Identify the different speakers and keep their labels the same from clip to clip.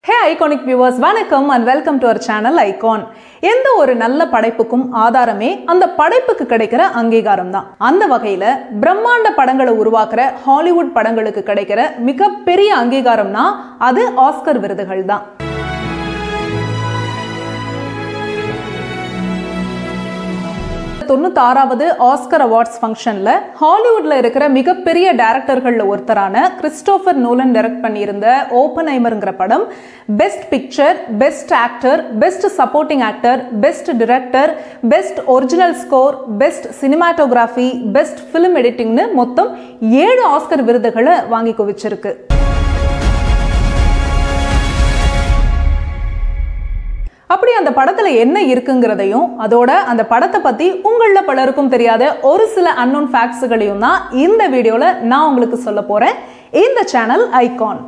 Speaker 1: Hey iconic viewers, vanakkam and welcome to our channel Icon. எந்த ஒரு நல்ல படைப்புக்கும் ஆதாரமே அந்த படைப்புக்கு கிடைக்கிற அங்கீகாரம் தான். அந்த வகையில பிரம்மாண்ட படங்களை உருவாக்குற ஹாலிவுட் படங்களுக்கு கிடைக்கிற மிகப்பெரிய அங்கீகாரம்னா அது ஆஸ்கர் விருதுகள் தான். தொண்ணூத்தாறாவது ஆஸ்கர் அவார்ட்ஸ் ஃபங்க்ஷன்ல ஹாலிவுட்ல இருக்கிற மிகப்பெரிய டைரக்டர்கள்ல ஒருத்தரான கிறிஸ்டோபர் நோலன் டைரக்ட் பண்ணியிருந்த ஓப்பன்ஹைமர்ங்கிற படம் best picture, best actor, best supporting actor, best director, best original score, best cinematography, best film எடிட்டிங்னு மொத்தம் 7 ஆஸ்கர் விருதுகளை வாங்கி குவிச்சிருக்கு. அப்படி அந்த படத்துல என்ன இருக்குங்கிறதையும் அதோட அந்த படத்தை பத்தி உங்கள பலருக்கும் தெரியாத ஒரு சில அன்னோன் ஃபேக்ட்ஸ்களையும் தான் இந்த வீடியோல நான் உங்களுக்கு சொல்ல போறேன். இந்த சேனல் ஐகான்.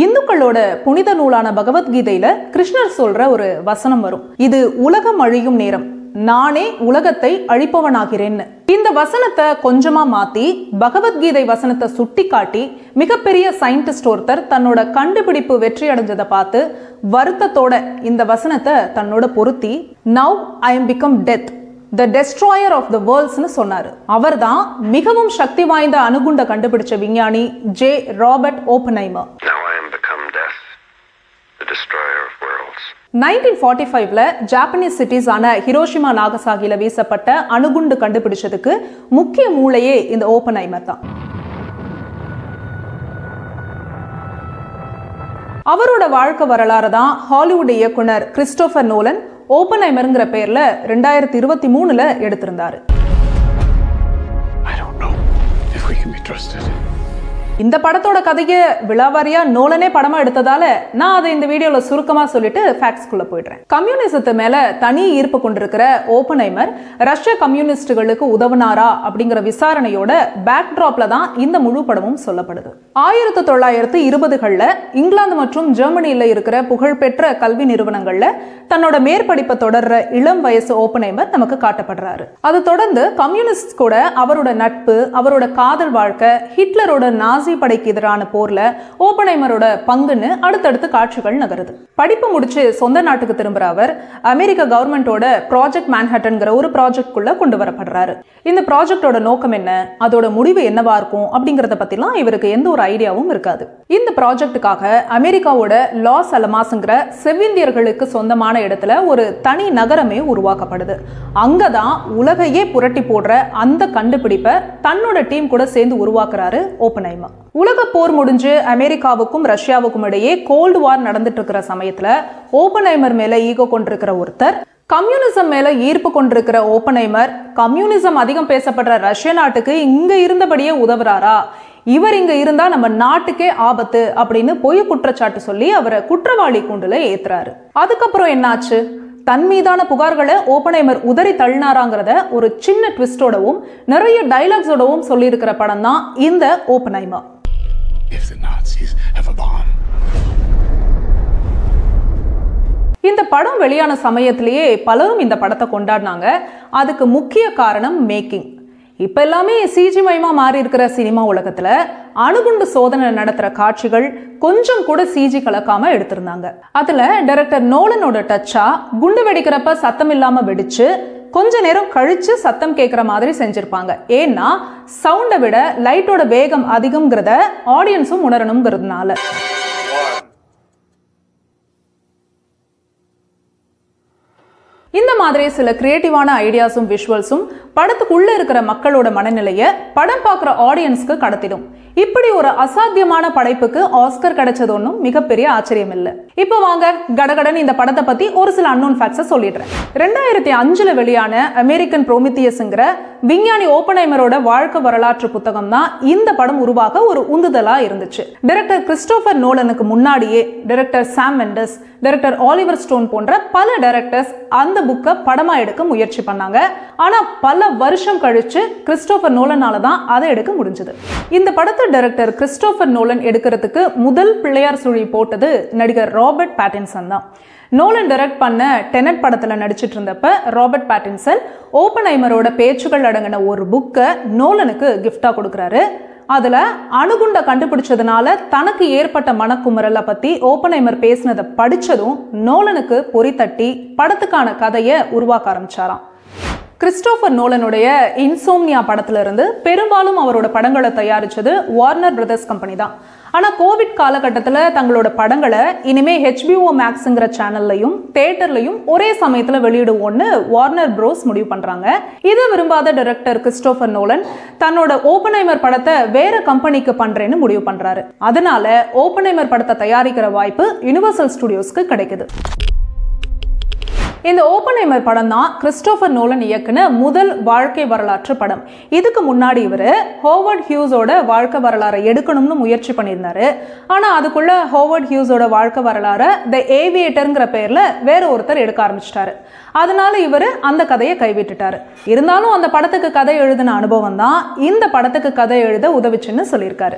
Speaker 1: இந்துக்களோட புனித நூலான பகவத்கீதையில கிருஷ்ணர் சொல்ற ஒரு வசனம் வரும். இது உலகம் அழியும் நேரம், நானே உலகத்தை அழிப்பவனாகிறேன்னு. இந்த வசனத்தை கொஞ்சமா மாத்தி பகவத்கீதை வசனத்தை சுட்டி காட்டி மிகப்பெரிய சயின்டிஸ்ட் ஒருத்தர் தன்னோட கண்டுபிடிப்பு வெற்றி அடைஞ்சதை பார்த்து வருத்தத்தோட இந்த வசனத்தை தன்னோட பொருத்தி now I am become death, the destroyer of the worlds னு சொன்னாரு. அவர்தான் மிகவும் சக்தி வாய்ந்த அணுகுண்ட கண்டுபிடிச்ச விஞ்ஞானி ஜே ராபர்ட் ஓப்பன்ஹைமர். 1945ல ஜாப்பனீஸ் சிட்டிஸ் ஆன ஹிரோஷிமா நாகசாகில வீசப்பட்ட அணுகுண்டு கண்டுபிடிச்சதுக்கு முக்கிய மூளையே இந்த ஓப்பன்ஹைமர் தான். அவரோட வாழ்க்கை வரலாறு தான் ஹாலிவுட் இயக்குனர் கிறிஸ்டோபர் நோலன் ஓப்பன்ஹைமர்ங்கிற பேர்ல 2023ல எடுத்திருந்தாரு. இந்த படத்தோட கதையை விழாவாரியா நோலனே படமா எடுத்ததால நான் அதை இந்த வீடியோல சுருக்கமா சொல்லிட்டு ஃபேக்ட்ஸ்குள்ள போயிடுறேன். கம்யூனிசத்து மேல தனி ஈர்ப்பு கொண்டிருக்கிற ஓப்பன்ஹைமர் ரஷ்ய கம்யூனிஸ்டுகளுக்கு உதவுனாரா அப்படிங்கிற விசாரணையோட பேக்ட்ராப்ல தான் இந்த முழு படமும் சொல்லப்படுது. 1920கள்ல இங்கிலாந்து மற்றும் ஜெர்மனியில இருக்கிற புகழ்பெற்ற கல்வி நிறுவனங்கள்ல தன்னோட மேற்படிப்பை தொடர்ற இளம் வயசு ஓப்பன்ஹைமர் நமக்கு காட்டப்படுறாரு. அது தொடர்ந்து கம்யூனிஸ்ட் கூட அவரோட நட்பு, அவரோட காதல் வாழ்க்கை, ஹிட்லரோட நாசி படைக்கு எதிரான போர்ல ஓப்பன்ஹைமரோட பங்குன்னு அடுத்தடுத்து காட்சிகள் நகருது. படிப்பு முடிச்சு சொந்த நாட்டுக்கு திரும்புற அவர் அமெரிக்க கவர்மெண்டோட ப்ராஜெக்ட் மேன்ஹட்டன்ங்கிற ஒரு ப்ராஜெக்ட் குள்ள கொண்டு வரப்படுறாரு. இந்த ப்ராஜெக்டோட நோக்கம் என்ன, அதோட முடிவு என்னவா இருக்கும் அப்படிங்கறத பத்திலாம் இவருக்கு எந்த ஒரு ஐடியாவும் இருக்காது. இந்த ப்ராஜெக்டுக்காக அமெரிக்காவோட லாஸ் அலமாஸ்ங்கிற செவ்விந்தியர்களுக்கு சொந்தமான இடத்துல ஒரு தனி நகரமே உருவாக்கப்படுது. அங்கதான் உலகையே புரட்டி போடுற அந்த கண்டுபிடிப்பை தன்னோட டீம் கூட சேர்ந்து உருவாக்குறாரு ஓப்பன்ஹைமர். உலக போர் முடிஞ்சு அமெரிக்காவுக்கும் ரஷ்யாவுக்கும் இடையே கோல்டு வார் நடந்துட்டு இருக்கிற சமயத்துல ஓப்பன்ஹைமர் மேல ஈகோ கொண்டிருக்கிற ஒருத்தர் கம்யூனிசம் மேல ஈர்ப்பு கொண்டிருக்கிற ஓப்பன்ஹைமர் கம்யூனிசம் அதிகம் பேசப்படுற ரஷ்ய நாட்டுக்கு இங்க இருந்தபடியே உதவுறாரா, இவர் இங்க இருந்தா நம்ம நாட்டுக்கே ஆபத்து அப்படின்னு பொய் குற்றச்சாட்டு சொல்லி அவரை குற்றவாளி கூண்டுல ஏத்துறாரு. அதுக்கப்புறம் என்னாச்சு? தன் மீதான புகார்களை ஓப்பன்ஹைமர் உதறி தள்ளினாராங்கிறத ஒரு சின்ன ட்விஸ்டோடவும் நிறைய டைலாக்ஸோடவும் சொல்லி இருக்கிற படம் தான் இந்த ஓப்பன்ஹைமர். இந்த படம் வெளியான சமயத்திலேயே பலரும் இந்த படத்தை கொண்டாடினாங்க. அதுக்கு முக்கிய காரணம் மேக்கிங். இப்ப எல்லாமே சிஜி மயமா மாறி இருக்கிற சினிமா உலகத்துல அணுகுண்டு சோதனை நடத்துற காட்சிகள் கொஞ்சம் கூட சிஜி கலக்காம எடுத்திருந்தாங்க. அதுல டைரக்டர் நோலனோட டச்சா குண்டு வெடிக்கிறப்ப சத்தம் இல்லாம வெடிச்சு கொஞ்ச நேரம் கழிச்சு சத்தம் கேட்கிற மாதிரி செஞ்சிருப்பாங்க. ஏன்னா சவுண்டை விட லைட்டோட வேகம் அதிகம்ங்கிறத ஆடியன்ஸும் உணரணுங்கிறதுனால. இந்த மாதிரி சில கிரியேட்டிவான ஐடியாஸும் விஷுவல்ஸும் படத்துக்குள்ள இருக்கிற மக்களோட மனநிலையை படம் பார்க்குற ஆடியன்ஸ்க்கு கடத்திடும். இப்படி ஒரு அசாத்தியமான படைப்புக்கு ஆஸ்கர் கிடைச்சது ஒன்றும் மிகப்பெரிய ஆச்சரியம் இல்லை. இப்போ வாங்க கடகடன் இந்த படத்தை பத்தி ஒரு சில அன்னோன் ஃபேக்ட்ஸை சொல்லிடுறேன். 2005ல் வெளியான அமெரிக்கன் ப்ரோமித்தியஸ்ங்கிற விஞ்ஞானி ஓப்பன்ஹைமரோட வாழ்க்கை வரலாற்று புத்தகம் தான் இந்த படம் உருவாக ஒரு உந்துதலா இருந்துச்சு. டைரக்டர் கிறிஸ்டோபர் நோலனுக்கு முன்னாடியே டைரக்டர் சாம் மெண்டஸ், டைரக்டர் ஆலிவர் ஸ்டோன் போன்ற பல டைரக்டர்ஸ் அந்த புக்கை இவங்க படமா எடுக்க முயற்சி பண்ணாங்க. ஆனா பல வருஷம் கழிச்சு கிறிஸ்டோபர் நோலனால தான் அதை எடுக்க முடிஞ்சது. இந்த படத்தை டைரக்டர் கிறிஸ்டோபர் நோலன் எடுக்கிறதுக்கு முதல் பிள்ளையார் சுழி போட்டது நடிகர் ராபர்ட் பேட்டின்சன் தான். நோலன் டைரக்ட் பண்ண டெனட் படத்துல நடிச்சிட்டு இருந்தப்ப ராபர்ட் பேட்டின்சன் ஓப்பன்ஹைமரோட பேச்சுகள் அடங்கின ஒரு புக்கை நோலனுக்கு கிஃப்டா கொடுக்குறாரு. அதுல அணுகுண்ட கண்டுபிடிச்சதுனால தனக்கு ஏற்பட்ட மனக்குமுறலை பத்தி ஓப்பன்ஹைமர் பேசினதை படிச்சதும் நோலனுக்கு பொறி தட்டி படத்துக்கான கதையை உருவாக்க ஆரம்பிச்சாராம். கிறிஸ்டோபர் நோலனுடைய இன்சோம்னியா படத்துல இருந்து பெரும்பாலும் அவரோட படங்களை தயாரிச்சது வார்னர் பிரதர்ஸ் கம்பெனி தான். ஆனா கோவிட் காலகட்டத்தில் தங்களோட படங்களை இனிமே HBO Maxங்கிற சேனல்லையும் தியேட்டர்லையும் ஒரே சமயத்துல வெளியிடுவோம்னு வார்னர் ப்ரோஸ் முடிவு பண்றாங்க. இதை விரும்பாத டைரக்டர் கிறிஸ்டோபர் நோலன் தன்னோட ஓப்பன்ஹைமர் படத்தை வேற கம்பெனிக்கு பண்றேன்னு முடிவு பண்றாரு. அதனால ஓப்பன்ஹைமர் படத்தை தயாரிக்கிற வாய்ப்பு யுனிவர்சல் ஸ்டுடியோஸ்க்கு கிடைக்குது. இந்த ஓப்பன்ஹைமர் படம் தான் கிறிஸ்டோபர் நோலன் இயக்குன முதல் வாழ்க்கை வரலாற்று படம். இதுக்கு முன்னாடி இவர் ஹோவர்ட் ஹியூஸோட வாழ்க்கை வரலாறை எடுக்கணும்னு முயற்சி பண்ணியிருந்தாரு. ஆனா அதுக்குள்ள ஹோவர்ட் ஹியூஸோட வாழ்க்கை வரலாறை தி ஏவியேட்டர்ங்கிற பேர்ல வேற ஒருத்தர் எடுக்க ஆரம்பிச்சிட்டாரு. அதனால இவர் அந்த கதையை கைவிட்டுட்டாரு. இருந்தாலும் அந்த படத்துக்கு கதை எழுதின அனுபவம் தான் இந்த படத்துக்கு கதை எழுத உதவிச்சுன்னு சொல்லியிருக்காரு.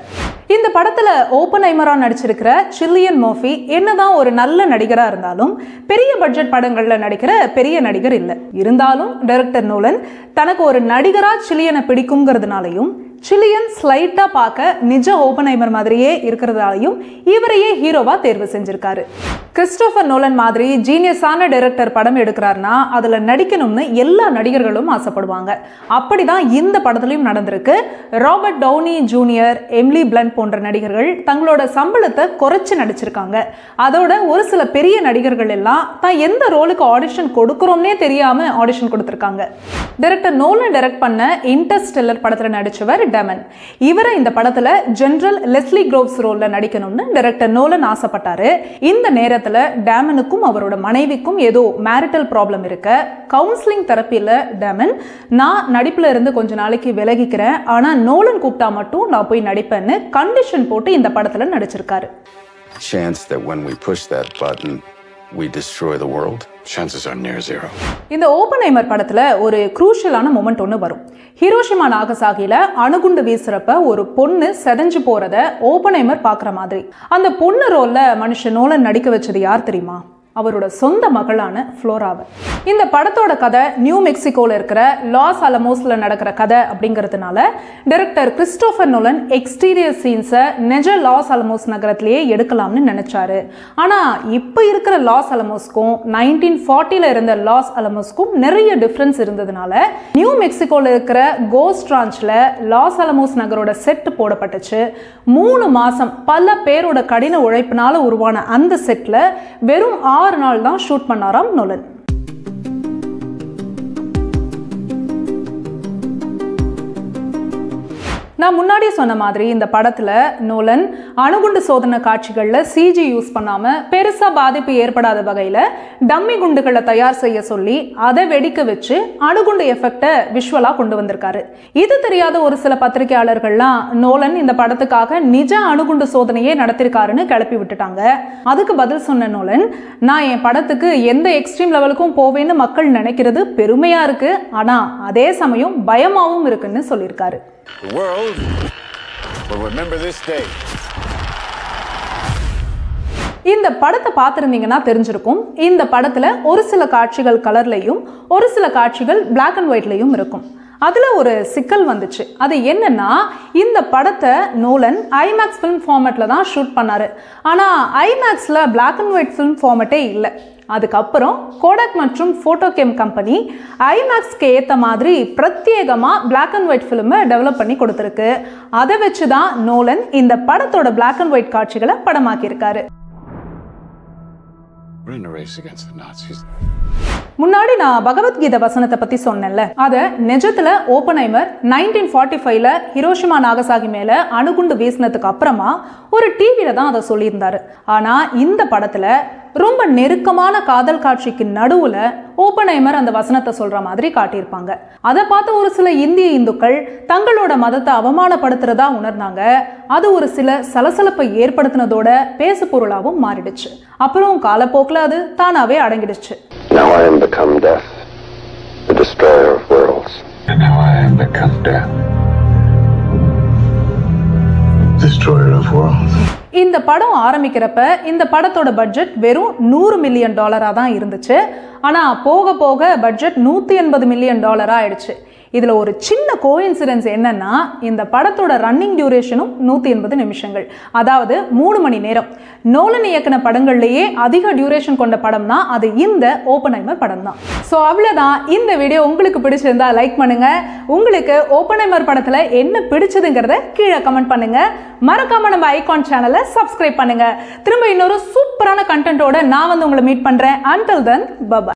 Speaker 1: இந்த படத்துல ஓப்பன்ஹைமரா நடிச்சிருக்கிற சில்லியன் மர்ஃபி என்னதான் ஒரு நல்ல நடிகரா இருந்தாலும் பெரிய பட்ஜெட் படங்கள்ல நடிக்கிற பெரிய நடிகர் இல்ல. இருந்தாலும் டைரக்டர் நோலன் தனக்கு ஒரு நடிகரா சில்லியனை பிடிக்கும்ங்கிறதுனாலையும் சில்லியன் ஸ்லைட்டா பார்க்க நிஜ ஓப்பன்ஹைமர் மாதிரியே இருக்கிறதாலையும் இவரையே ஹீரோவா தேர்வு செஞ்சிருக்காரு. கிறிஸ்டோபர் நோலன் மாதிரி ஜீனியஸான டைரக்டர் படம் எடுக்கிறாருன்னா அதுல நடிக்கணும்னு எல்லா நடிகர்களும் ஆசைப்படுவாங்க. அப்படிதான் இந்த படத்துலயும் நடந்திருக்கு. Robert Downey Junior, Emily Blunt போன்ற நடிகர்கள் தங்களோட சம்பளத்தை குறைச்சு நடிச்சிருக்காங்க. அதோட ஒரு சில பெரிய நடிகர்கள் எல்லாம் தான் எந்த ரோலுக்கு ஆடிஷன் கொடுக்கிறோம்னே தெரியாம ஆடிஷன் கொடுத்திருக்காங்க. டைரக்டர் நோலன் டைரக்ட் பண்ண இன்டர்ஸ்டெல்லர் படத்துல நடிச்சவர் டேமன். இவரை இந்த படத்துல ஜெனரல் லெஸ்லி க்ரோவ்ஸ் ரோல்ல நடிக்கணும்னு டைரக்டர் நோலன் ஆசைப்பட்டாரு. இந்த நேரத்துல டேமனுக்கும் அவரோட மனைவிக்கும் ஏதோ மேரிட்டல் ப்ராப்ளம் இருக்க கவுன்சிலிங் தெரப்பில டேமன் நான் நடிப்புல இருந்து கொஞ்ச நாளைக்கு விலகிக்கிறேன், ஆனா நோலன் கூப்பிட்டா மட்டும் நான் போய் நடிப்பேன்னு கண்டிஷன் போட்டு இந்த படத்துல நடிச்சிருக்காரு.
Speaker 2: Chance that when we push that button we destroy the world. Chances are near zero.
Speaker 1: இந்த ஓப்பன்ஹைமர் படத்துல ஒரு குரூஷியலான மொமெண்ட் ஒன்று வரும். ஹிரோஷிமா நாகசாகில அணுகுண்டு வீசுறப்ப ஒரு பொண்ணு செதஞ்சு போறத ஓப்பன்ஹைமர் பாக்குற மாதிரி. அந்த பொண்ணு ரோல்ல மனுஷன் நோலன் நடிக்க வச்சது யார் தெரியுமா? அவரோட சொந்த மகளான ஃப்ளோராவை. இந்த படத்தோட கதை நியூ மெக்சிகோல இருக்கிற லாஸ் அலமோஸ்ல நடக்கிற கதை அப்படிங்கிறதுனால டைரக்டர் கிறிஸ்டோபர் நோலன் எக்ஸ்டீரியர் சீன்ஸை நிஜ லாஸ் அலமோஸ் நகரத்திலேயே எடுக்கலாம்னு நினைச்சாரு. ஆனா இப்ப இருக்கிற லாஸ் அலமோஸ்க்கும் 1940ல இருந்த லாஸ் அலமோஸ்க்கும் நிறைய டிஃபரன்ஸ் இருந்ததுனால நியூ மெக்சிகோல இருக்கிற கோஸ்ட் ரான்ச்ல லாஸ் அலமோஸ் நகரோட செட் போடப்பட்டுச்சு. 3 மாசம் பல பேரோட கடின உழைப்பினால உருவான அந்த செட்ல வெறும் 6 நாள் தான் ஷூட் பண்ணாராம் நோலன். நான் முன்னாடியே சொன்ன மாதிரி இந்த படத்துல நோலன் அணுகுண்டு சோதனை காட்சிகள்ல சிஜி யூஸ் பண்ணாம பெருசா பாதிப்பு ஏற்படாத வகையில டம்மி குண்டுகளை தயார் செய்ய சொல்லி அதை வெடிக்க வச்சு அணுகுண்டு எஃபெக்ட விஷுவலா கொண்டு வந்திருக்காரு. இது தெரியாத ஒரு சில பத்திரிகையாளர்கள்லாம் நோலன் இந்த படத்துக்காக நிஜ அணுகுண்டு சோதனையே நடத்திருக்காருன்னு கிளப்பி விட்டுட்டாங்க. அதுக்கு பதில் சொன்ன நோலன், நான் என் படத்துக்கு எந்த எக்ஸ்ட்ரீம் லெவலுக்கும் போவேன்னு மக்கள் நினைக்கிறது பெருமையா இருக்கு, ஆனா அதே சமயம் பயமாவும் இருக்குன்னு சொல்லியிருக்காரு.
Speaker 2: The world will remember this day.
Speaker 1: இந்த படத்தை பார்த்திருந்தீங்கன்னா தெரிஞ்சிருக்கும். இந்த படத்துல ஒரு சில காட்சிகள் கலர்லையும் ஒரு சில காட்சிகள் பிளாக் அண்ட் ஒயிட்லையும் இருக்கும். அதுல ஒரு சிக்கல் வந்துச்சு. அது என்னன்னா, இந்த படத்தை நோலன் ஐமேக்ஸ் ஃபிலிம் ஃபார்மேட்ல தான் ஷூட் பண்ணாரு. ஆனா ஐமேக்ஸ்ல பிளாக் அண்ட் ஒயிட் ஃபிலிம் ஃபார்மேட்டே இல்லை. அதுக்கப்புறம் கோடாக் மற்றும் ஃபோட்டோகேம் கம்பெனி ஐமேக்ஸ்க்கு ஏற்ற மாதிரி பிரத்யேகமாக பிளாக் அண்ட் ஒயிட் ஃபிலிமை டெவலப் பண்ணி கொடுத்துருக்கு. அதை வச்சு தான் நோலன் இந்த படத்தோட பிளாக் அண்ட் ஒயிட் காட்சிகளை படமாக்கியிருக்காரு. முன்னாடி நான் பகவத்கீதை வசனத்தை பத்தி சொன்னேன்ல, அத நிஜத்துல ஓப்பன்ஹைமர் 1945ல ஹிரோஷிமா நாகசாகி மேல அணுகுண்டு வீசினதுக்கு அப்புறமா ஒரு டிவில தான் அதை சொல்லியிருந்தாரு. ஆனா இந்த படத்துல ரொம்ப நெருக்கமான காதல் காட்சிக்கு நடுவுல ஓப்பன்ஹைமர் அந்த வசனத்தை சொல்ற மாதிரி காட்டியிருப்பாங்க. அதை பார்த்து ஒரு சில இந்திய இந்துக்கள் தங்களோட மதத்தை அவமானப்படுத்துறதா உணர்ந்தாங்க. அது ஒரு சில சலசலப்பை ஏற்படுத்தினதோட பேசு பொருளாவும் மாறிடுச்சு. அப்புறம் காலப்போக்கில் அது தானாவே அடங்கிடுச்சு.
Speaker 3: Now I am become death.
Speaker 2: destroyer of worlds. And now I am become death. Destroyer of worlds.
Speaker 1: இந்த படம் ஆரம்பிக்கிறப்ப இந்த படத்தோட பட்ஜெட் வெறும் $100 மில்லியன் தான் இருந்துச்சு. ஆனால் போக போக பட்ஜெட் $180 மில்லியன் ஆயிடுச்சு. இதில் ஒரு சின்ன கோஇன்சிடென்ஸ் என்னன்னா, இந்த படத்தோட ரன்னிங் டியூரேஷனும் 180 நிமிஷங்கள், அதாவது 3 மணி நேரம். நோலன் இயக்குன படங்கள்லேயே அதிக டியூரேஷன் கொண்ட படம்னா அது இந்த ஓப்பன்ஹைமர் படம் தான். ஸோ அவ்வளோதான். இந்த வீடியோ உங்களுக்கு பிடிச்சிருந்தா லைக் பண்ணுங்க. உங்களுக்கு ஓப்பன்ஹைமர் படத்தில் என்ன பிடிச்சதுங்கிறத கீழே கமெண்ட் பண்ணுங்க. மறக்காம நம்ம ஐகான் சேனலை சப்ஸ்கிரைப் பண்ணுங்க. திரும்ப இன்னொரு சூப்பரான கண்டென்ட்டோட நான் உங்களை மீட் பண்றேன். Until then, bye bye.